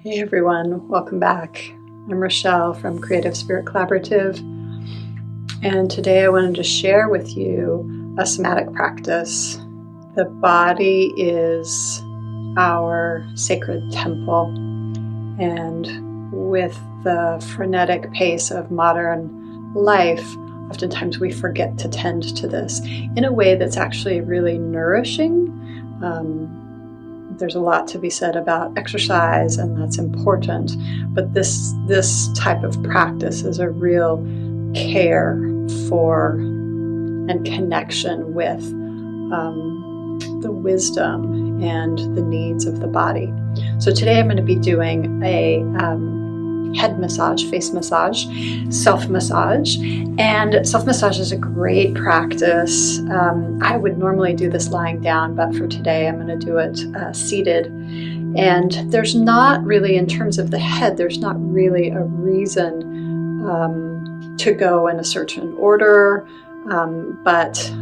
Hey everyone, welcome back. I'm Rachelle from Creative Spirit Collaborative, and today I wanted to share with you a somatic practice. The body is our sacred temple, and with the frenetic pace of modern life, oftentimes we forget to tend to this in a way that's actually really nourishing. There's a lot to be said about exercise, and that's important, but this type of practice is a real care for and connection with the wisdom and the needs of the body. So today I'm going to be doing a head massage, face massage, self-massage. And self-massage is a great practice. I would normally do this lying down, but for today I'm going to do it seated. And there's not really, in terms of the head, there's not really a reason to go in a certain order, but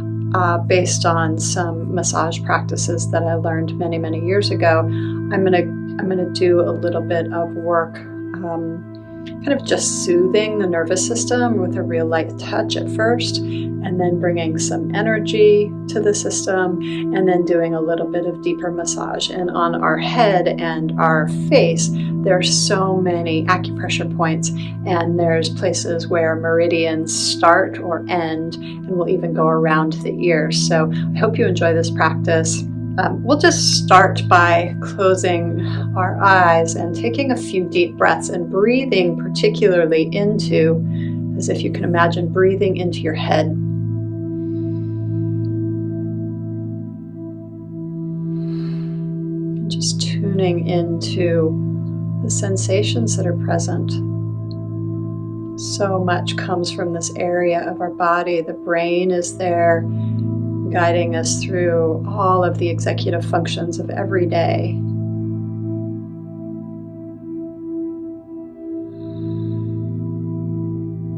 based on some massage practices that I learned many, many years ago, I'm gonna do a little bit of work kind of just soothing the nervous system with a real light touch at first, and then bringing some energy to the system, and then doing a little bit of deeper massage. And on our head and our face, there are so many acupressure points, and there's places where meridians start or end, and we'll even go around the ears. So I hope you enjoy this practice. We'll just start by closing our eyes and taking a few deep breaths and breathing particularly into, as if you can imagine, breathing into your head. And just tuning into the sensations that are present. So much comes from this area of our body. The brain is there, guiding us through all of the executive functions of every day.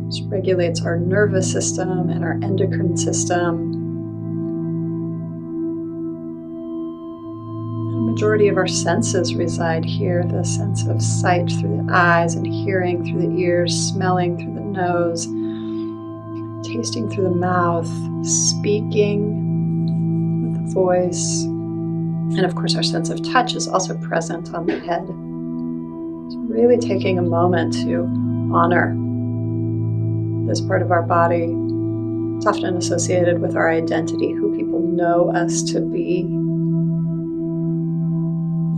This regulates our nervous system and our endocrine system. The majority of our senses reside here. The sense of sight through the eyes and hearing through the ears, smelling through the nose, tasting through the mouth, speaking with the voice, and of course our sense of touch is also present on the head. So really taking a moment to honor this part of our body. It's often associated with our identity, who people know us to be.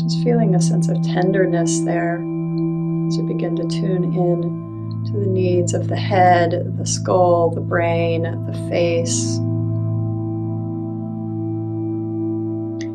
Just feeling a sense of tenderness there as we begin to tune in to the needs of the head, the skull, the brain, the face.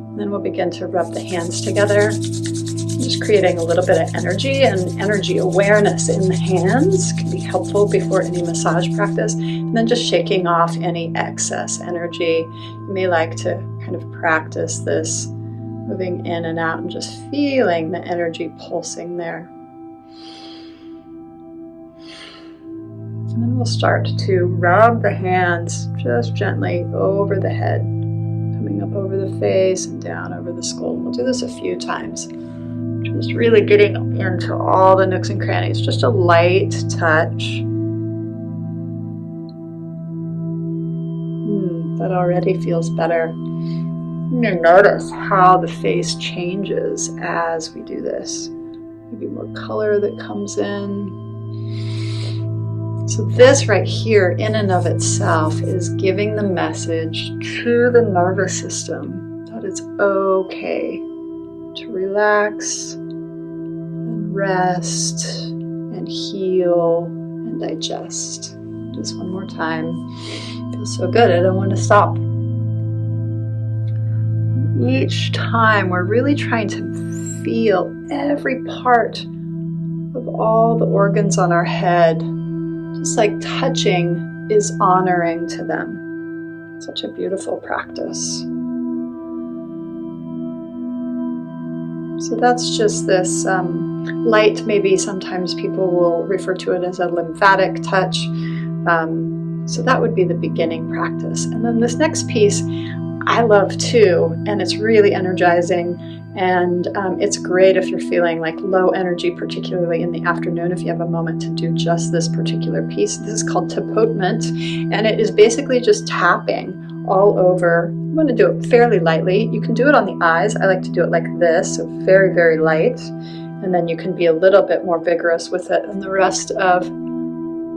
And then we'll begin to rub the hands together, just creating a little bit of energy, and energy awareness in the hands can be helpful before any massage practice. And then just shaking off any excess energy. You may like to kind of practice this, moving in and out and just feeling the energy pulsing there. And then we'll start to rub the hands just gently over the head, coming up over the face and down over the skull. We'll do this a few times. Just really getting into all the nooks and crannies. Just a light touch. That already feels better. You're going to notice how the face changes as we do this. Maybe more color that comes in. So this right here in and of itself is giving the message to the nervous system that it's okay to relax and rest and heal and digest. Just one more time. Feels so good, I don't want to stop. Each time we're really trying to feel every part of all the organs on our head. Just like touching is honoring to them. Such a beautiful practice. So that's just this light, maybe sometimes people will refer to it as a lymphatic touch. So that would be the beginning practice. And then this next piece I love too, and it's really energizing, And it's great if you're feeling like low energy, particularly in the afternoon, if you have a moment to do just this particular piece. This is called tapotement, and it is basically just tapping all over. I'm going to do it fairly lightly. You can do it on the eyes. I like to do it like this, so very, very light. And then you can be a little bit more vigorous with it. And the rest of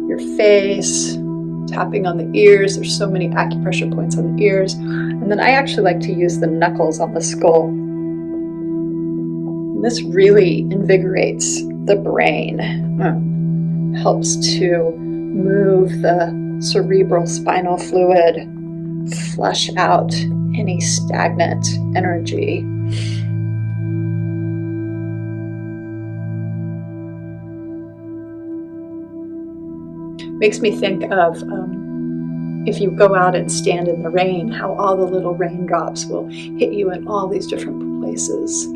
your face, tapping on the ears. There's so many acupressure points on the ears. And then I actually like to use the knuckles on the skull. This really invigorates the brain, helps to move the cerebral spinal fluid, flush out any stagnant energy. Makes me think of if you go out and stand in the rain, how all the little raindrops will hit you in all these different places.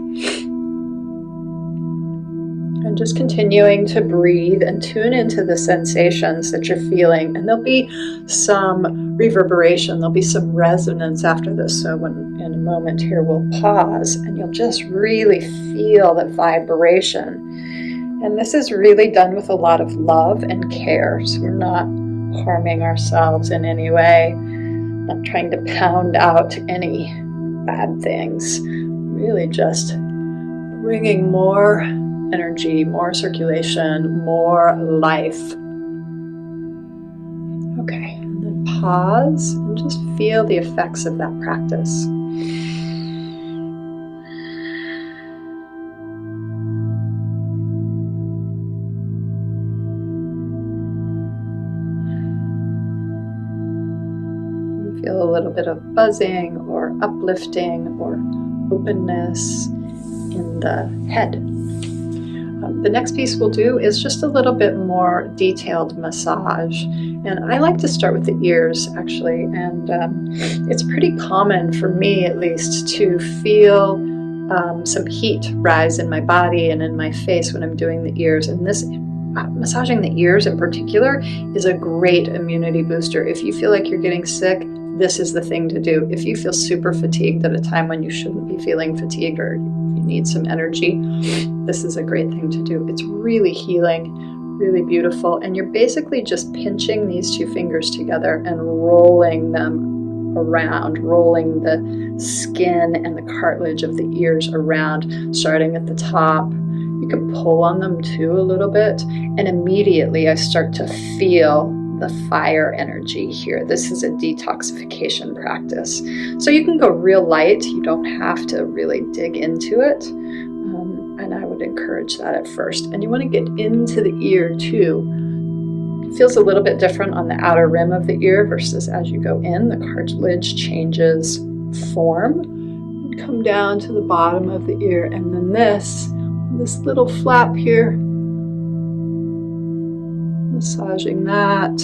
And just continuing to breathe and tune into the sensations that you're feeling. And there'll be some reverberation, there'll be some resonance after this. So in a moment here, we'll pause and you'll just really feel the vibration. And this is really done with a lot of love and care. So we're not harming ourselves in any way, not trying to pound out any bad things. Really just bringing more energy, more circulation, more life. Okay, and then pause and just feel the effects of that practice. You feel a little bit of buzzing or uplifting or openness in the head. The next piece we'll do is just a little bit more detailed massage. And I like to start with the ears, actually. And it's pretty common for me, at least, to feel some heat rise in my body and in my face when I'm doing the ears. And this massaging the ears in particular is a great immunity booster. If you feel like you're getting sick, this is the thing to do. If you feel super fatigued at a time when you shouldn't be feeling fatigued, or you need some energy, this is a great thing to do. It's really healing, really beautiful. And you're basically just pinching these two fingers together and rolling them around, rolling the skin and the cartilage of the ears around, starting at the top. You can pull on them too a little bit. And immediately I start to feel the fire energy here. This is a detoxification practice. So you can go real light. You don't have to really dig into it. And I would encourage that at first. And you want to get into the ear too. It feels a little bit different on the outer rim of the ear versus as you go in, the cartilage changes form. Come down to the bottom of the ear. And then this little flap here, massaging that.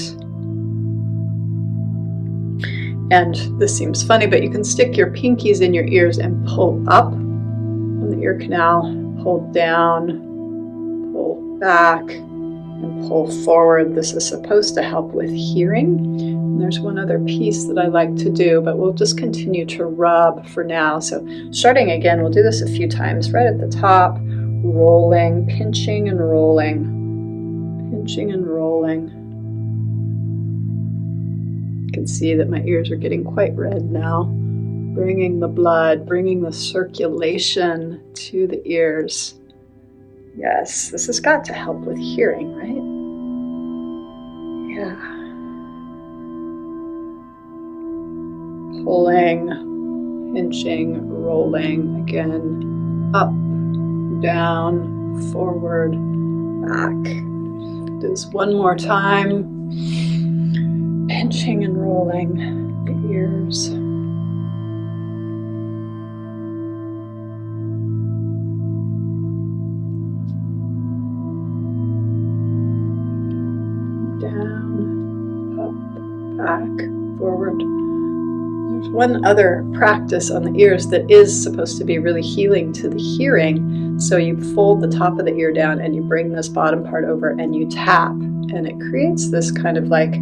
And this seems funny, but you can stick your pinkies in your ears and pull up on the ear canal, pull down, pull back, and pull forward. This is supposed to help with hearing. And there's one other piece that I like to do, but we'll just continue to rub for now. So starting again, we'll do this a few times. Right at the top, rolling, pinching and rolling. Pinching and rolling. You can see that my ears are getting quite red now. Bringing the blood, bringing the circulation to the ears. Yes, this has got to help with hearing, right? Yeah. Pulling, pinching, rolling. Again, up, down, forward, back. Do this one more time. Pinching and rolling the ears. Down, up, back, forward. There's one other practice on the ears that is supposed to be really healing to the hearing. So you fold the top of the ear down and you bring this bottom part over and you tap, and it creates this kind of like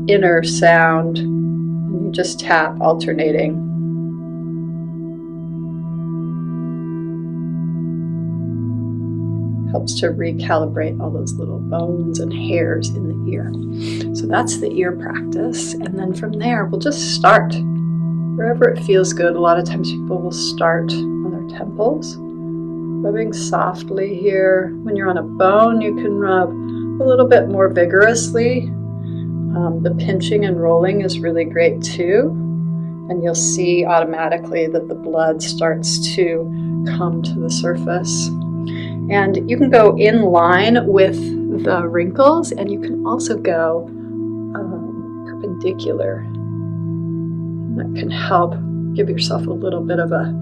inner sound, and you just tap, alternating. helps to recalibrate all those little bones and hairs in the ear. So that's the ear practice. And then from there, we'll just start wherever it feels good. A lot of times people will start on their temples, rubbing softly here. When you're on a bone, you can rub a little bit more vigorously. The pinching and rolling is really great too. And you'll see automatically that the blood starts to come to the surface. And you can go in line with the wrinkles, and you can also go perpendicular. That can help give yourself a little bit of a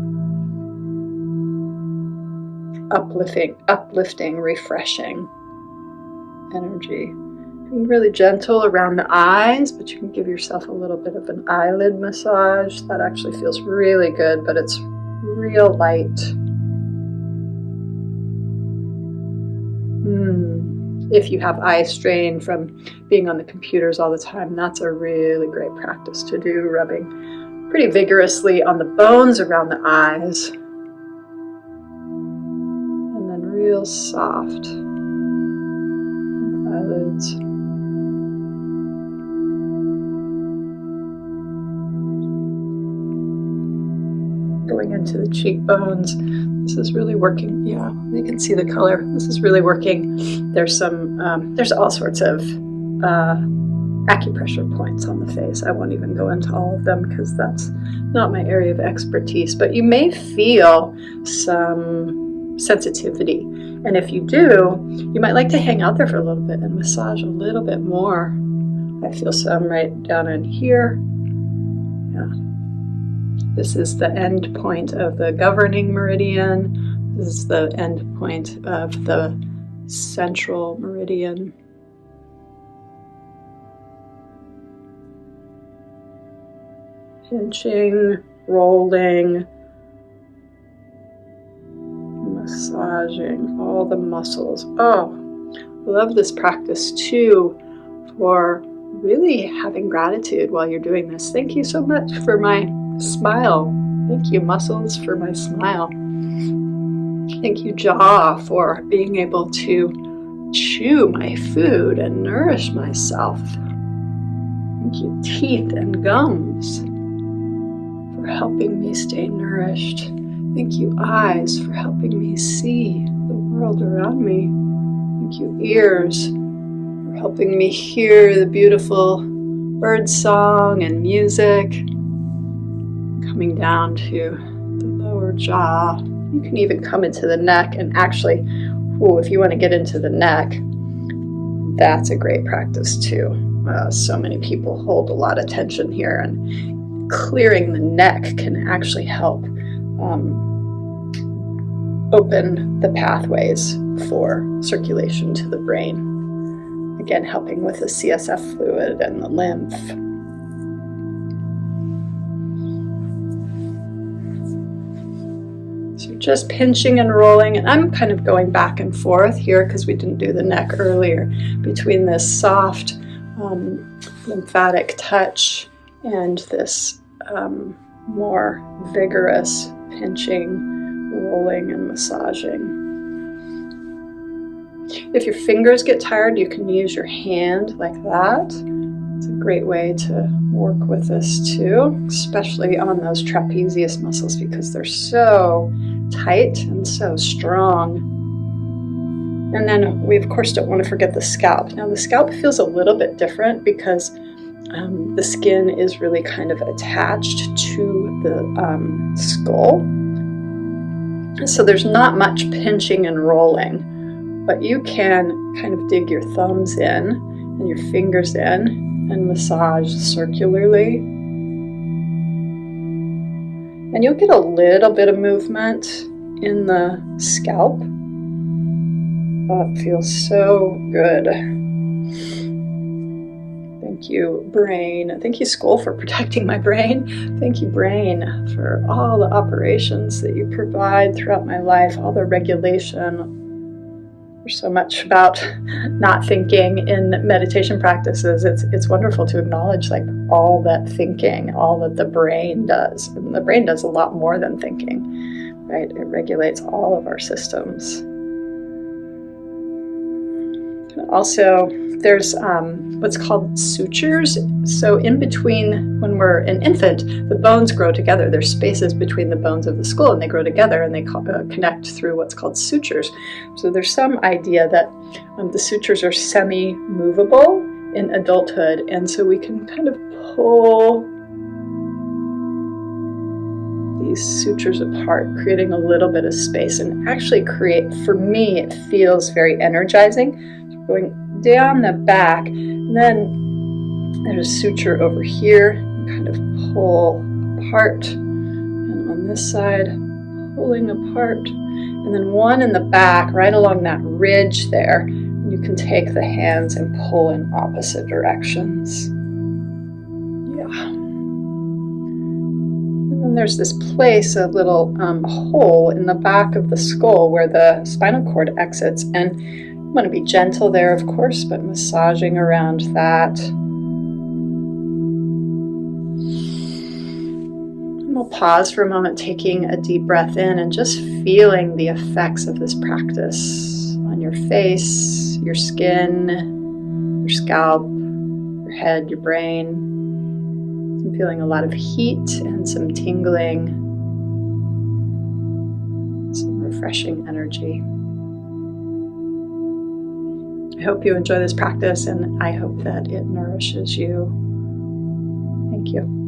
uplifting, refreshing energy. Really gentle around the eyes, but you can give yourself a little bit of an eyelid massage. That actually feels really good, but it's real light. If you have eye strain from being on the computers all the time, that's a really great practice to do, rubbing pretty vigorously on the bones around the eyes. And then real soft on the eyelids. Going into the cheekbones. This is really working. Yeah, you can see the color. This is really working. There's all sorts of acupressure points on the face. I won't even go into all of them because that's not my area of expertise, but you may feel some sensitivity. And if you do, you might like to hang out there for a little bit and massage a little bit more. I feel some right down in here. Yeah. This is the end point of the governing meridian. This is the end point of the central meridian. Pinching, rolling, massaging all the muscles. Oh, I love this practice too for really having gratitude while you're doing this. Thank you so much for my smile. Thank you, muscles, for my smile. Thank you, jaw, for being able to chew my food and nourish myself. Thank you, teeth and gums, for helping me stay nourished. Thank you, eyes, for helping me see the world around me. Thank you, ears, for helping me hear the beautiful bird song and music. Coming down to the lower jaw. You can even come into the neck, and actually, if you want to get into the neck, that's a great practice too. So many people hold a lot of tension here, and clearing the neck can actually help open the pathways for circulation to the brain. Again, helping with the CSF fluid and the lymph. So just pinching and rolling, and I'm kind of going back and forth here because we didn't do the neck earlier, between this soft lymphatic touch and this more vigorous pinching, rolling, and massaging. If your fingers get tired, you can use your hand like that. It's a great way to work with this too, especially on those trapezius muscles because they're so tight and so strong. And then we of course don't want to forget the scalp. Now the scalp feels a little bit different because the skin is really kind of attached to the skull. So there's not much pinching and rolling, but you can kind of dig your thumbs in and your fingers in and massage circularly. And you'll get a little bit of movement in the scalp. Oh, it feels so good. Thank you, brain. Thank you, skull, for protecting my brain. Thank you, brain, for all the operations that you provide throughout my life, all the regulation. There's so much about not thinking in meditation practices. It's wonderful to acknowledge like all that thinking, all that the brain does. And the brain does a lot more than thinking, right? It regulates all of our systems. Also, there's what's called sutures. So in between, when we're an infant, the bones grow together. There's spaces between the bones of the skull, and they grow together, and they connect through what's called sutures. So there's some idea that the sutures are semi-movable in adulthood, and so we can kind of pull these sutures apart, creating a little bit of space, and actually for me, it feels very energizing. So going down the back, and then there's a suture over here, kind of pull apart, and on this side, pulling apart, and then one in the back, right along that ridge there. You can take the hands and pull in opposite directions. Yeah. And then there's this place, a little hole in the back of the skull where the spinal cord exits, and you want to be gentle there, of course, but massaging around that. And we'll pause for a moment, taking a deep breath in and just feeling the effects of this practice on your face, your skin, your scalp, your head, your brain. I'm feeling a lot of heat and some tingling, some refreshing energy. I hope you enjoy this practice, and I hope that it nourishes you. Thank you.